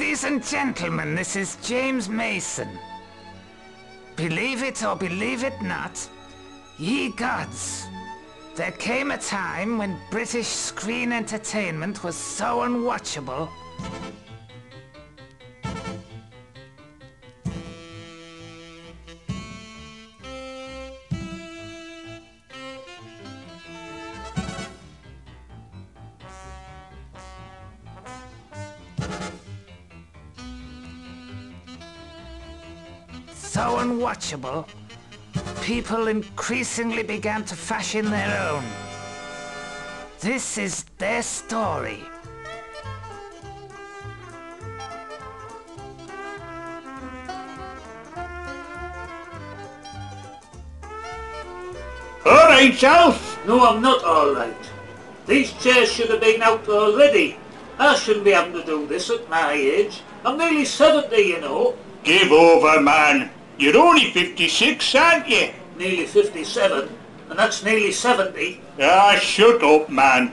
Ladies and gentlemen, this is James Mason. Believe it or believe it not, ye gods, there came a time when British screen entertainment was so unwatchable. So unwatchable, people increasingly began to fashion their own. This is their story. All right, Alf. No, I'm not all right. These chairs should have been out already. I shouldn't be having to do this at my age. I'm nearly 70, you know. Give over, man. You're only 56, aren't you? Nearly 57, and that's nearly 70. Ah, shut up, man.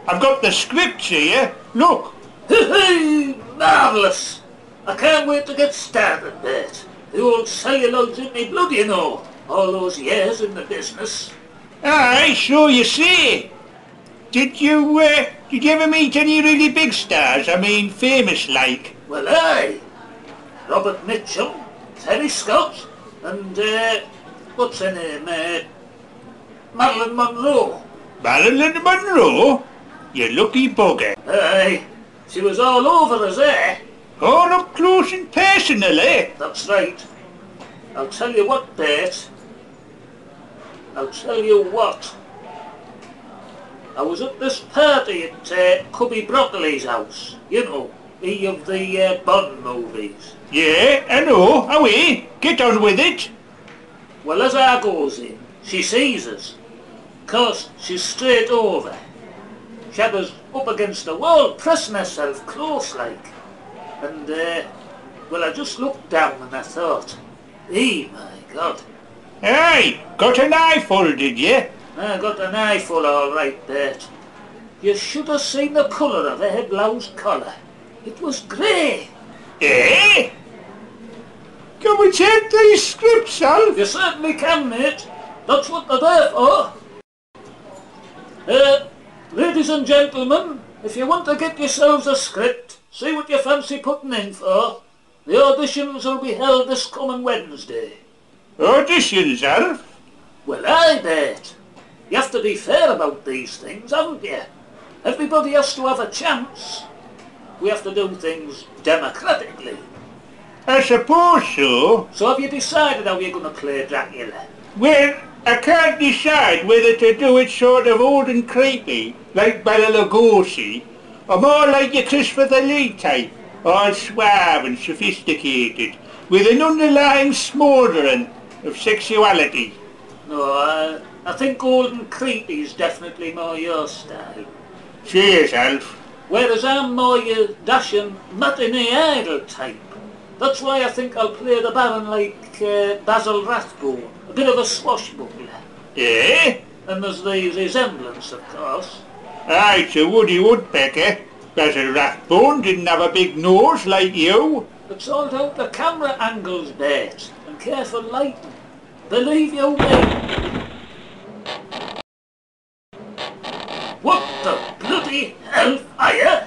I've got the scripts here. Look. Hey, marvellous. I can't wait to get started, Bert. The old celluloid's in me blood, you know. All those years in the business. Aye, so you see. Did you ever meet any really big stars? I mean, famous like? Well, aye. Robert Mitchum, Terry Scott, and, what's her name, Marilyn Monroe. Marilyn Monroe? You lucky bugger. Aye, she was all over us, eh? All up close and personal, eh? That's right. I'll tell you what, Bert. I'll tell you what. I was at this party at Cubby Broccoli's house. You know, he of the Bond movies. Yeah, I know. Away. Get on with it. Well, as I goes in, she sees us. 'Course she's straight over. She had us up against the wall, pressing herself close like. And, well, I just looked down and I thought, my God. Aye, got an eyeful, did you? I got an eyeful all right, Bert. You should have seen the colour of her blouse collar. It was grey. Eh? Can we take these scripts, Alf? You certainly can, mate. That's what they're there for. Ladies and gentlemen, if you want to get yourselves a script, see what you fancy putting in for. The auditions will be held this coming Wednesday. Auditions, Alf? Well, aye, Bert. You have to be fair about these things, haven't you? Everybody has to have a chance. We have to do things democratically. I suppose so. So have you decided how you're going to play Dracula? Well, I can't decide whether to do it sort of old and creepy, like Bela Lugosi, or more like your Christopher Lee type, all suave and sophisticated, with an underlying smouldering of sexuality. No, I think old and creepy is definitely more your style. Cheers, Alf. Whereas I'm more your dashing matinee idol type. That's why I think I'll play the Baron like Basil Rathbone, a bit of a swashbuckler. Eh? And there's the resemblance, of course. Aye, to Woody Woodpecker. Basil Rathbone didn't have a big nose like you. It's all down to camera angles, Bert, and careful lighting. Believe you me. What the bloody hell are you?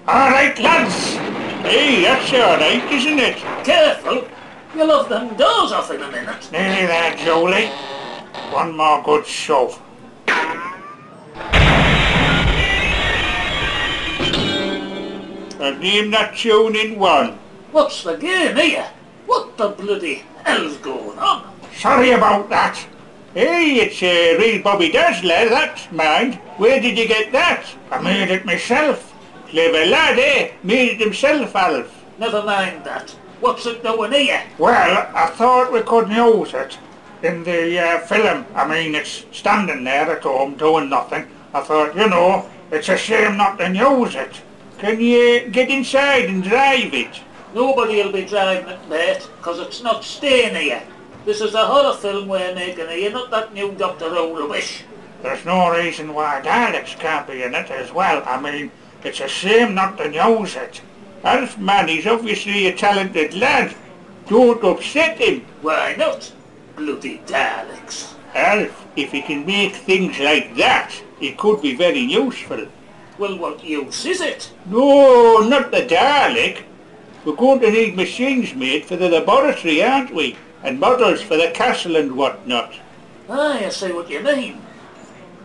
All right, lads. Hey, that's all right, isn't it? Careful, you'll have them doors off in a minute. Nearly there, Jolie. One more good shove. I'll name that tune in one. What's the game here? What the bloody hell's going on? Sorry about that. Hey, it's a real Bobby Dazzler, that, mind. Where did you get that? I made it myself. Clever lad, eh? Made it himself, Alf. Never mind that. What's it doing here? Well, I thought we could use it in the film. I mean, it's standing there at home doing nothing. I thought, you know, it's a shame not to use it. Can you get inside and drive it? Nobody'll be driving it, mate, 'cause it's not staying here. This is a horror film we're making here, not that new Dr. Owlewish. There's no reason why Daleks can't be in it as well. I mean, it's a shame not to use it. Alf Manny's obviously a talented lad. Don't upset him. Why not? Bloody Daleks. Alf, if he can make things like that, it could be very useful. Well, what use is it? No, not the Dalek. We're going to need machines made for the laboratory, aren't we? And models for the castle and whatnot. Aye, I see what you mean.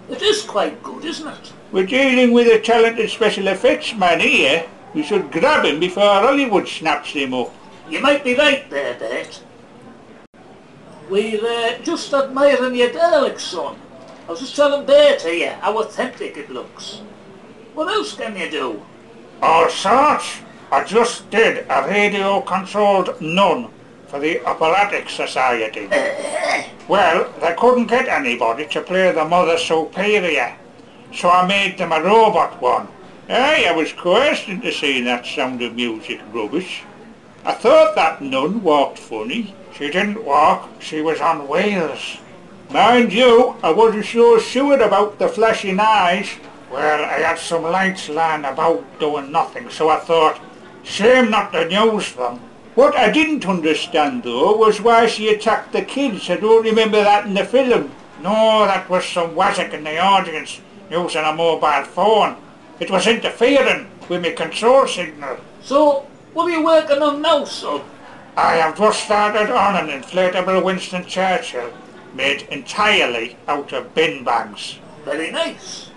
It is quite good, isn't it? We're dealing with a talented special effects man here. We should grab him before Hollywood snaps him up. You might be right there, Bert. We're just admiring your Dalek, son. I was just telling Bert here how authentic it looks. What else can you do? All sorts. I just did a radio-controlled nun for the Operatic Society. Well, they couldn't get anybody to play the Mother Superior, so I made them a robot one. Aye, I was questioned to see that Sound of Music rubbish. I thought that nun walked funny. She didn't walk, she was on wheels. Mind you, I wasn't so sure about the flashing eyes. Well, I had some lights lying about doing nothing, so I thought, shame not to use them. What I didn't understand, though, was why she attacked the kids. I don't remember that in the film. No, that was some wazzock in the audience using a mobile phone. It was interfering with my control signal. So, what are you working on now, son? I have just started on an inflatable Winston Churchill, made entirely out of bin bags. Very nice.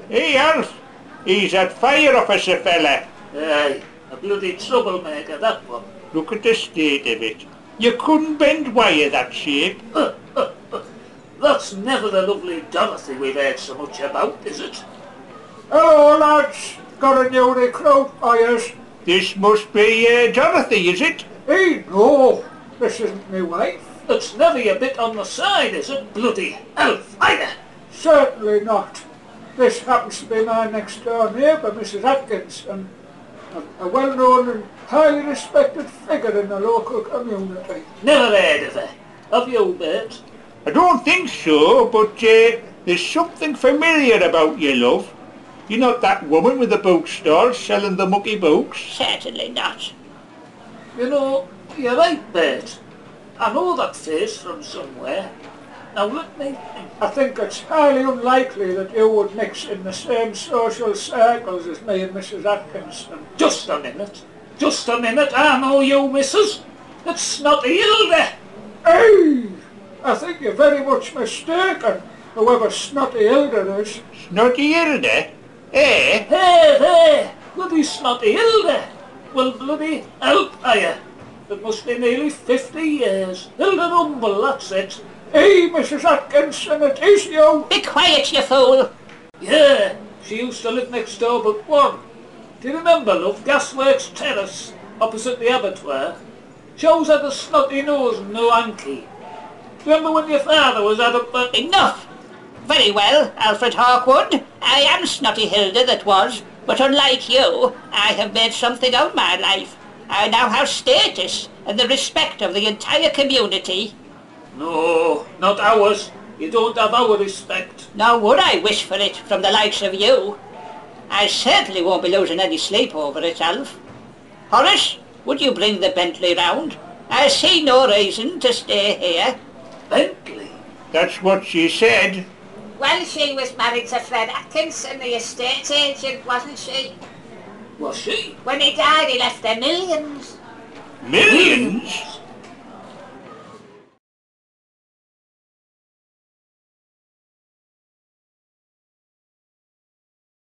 Hey, Alf, he's that fire officer fella. Aye, a bloody troublemaker, that one. Look at the state of it. You couldn't bend wire that shape. That's never the lovely Dorothy we've heard so much about, is it? Hello, lads. Got a new recruit, Myers. This must be Dorothy, is it? Hey, no. This isn't my wife. It's never a bit on the side, is it, bloody hellfire? Certainly not. This happens to be my next-door neighbour, Mrs. Atkins, and a well-known and highly respected figure in the local community. Never heard of her. Have you, Bert? I don't think so, but there's something familiar about you, love. You're not that woman with the bookstall selling the mucky books? Certainly not. You know, you're right, Bert. I know that face from somewhere. Now let me think. I think it's highly unlikely that you would mix in the same social circles as me and Mrs. Atkinson. Just a minute. Just a minute. I know you, missus. It's Snotty Hilda. Hey! I think you're very much mistaken, whoever Snotty Hilda is. Snotty Hilda? Eh? Hey! Bloody Snotty Hilda. Well, bloody hellfire. It must be nearly 50 years. Hilda Rumble, that's it. Hey, Mrs. Atkinson, it is you. Be quiet, you fool! Yeah, she used to live next door but one. Do you remember, love, Gasworks Terrace, opposite the abattoir? She always had a snotty nose and no hanky. Do you remember when your father was at a... Enough! Very well, Alfred Hawkwood. I am Snotty Hilda that was, but unlike you, I have made something of my life. I now have status and the respect of the entire community. No, not ours. You don't have our respect. Nor would I wish for it from the likes of you. I certainly won't be losing any sleep over it, Alf. Horace, would you bring the Bentley round? I see no reason to stay here. Bentley? That's what she said. Well, she was married to Fred Atkinson, the estate agent, wasn't she? Was she? When he died, he left her millions. Millions?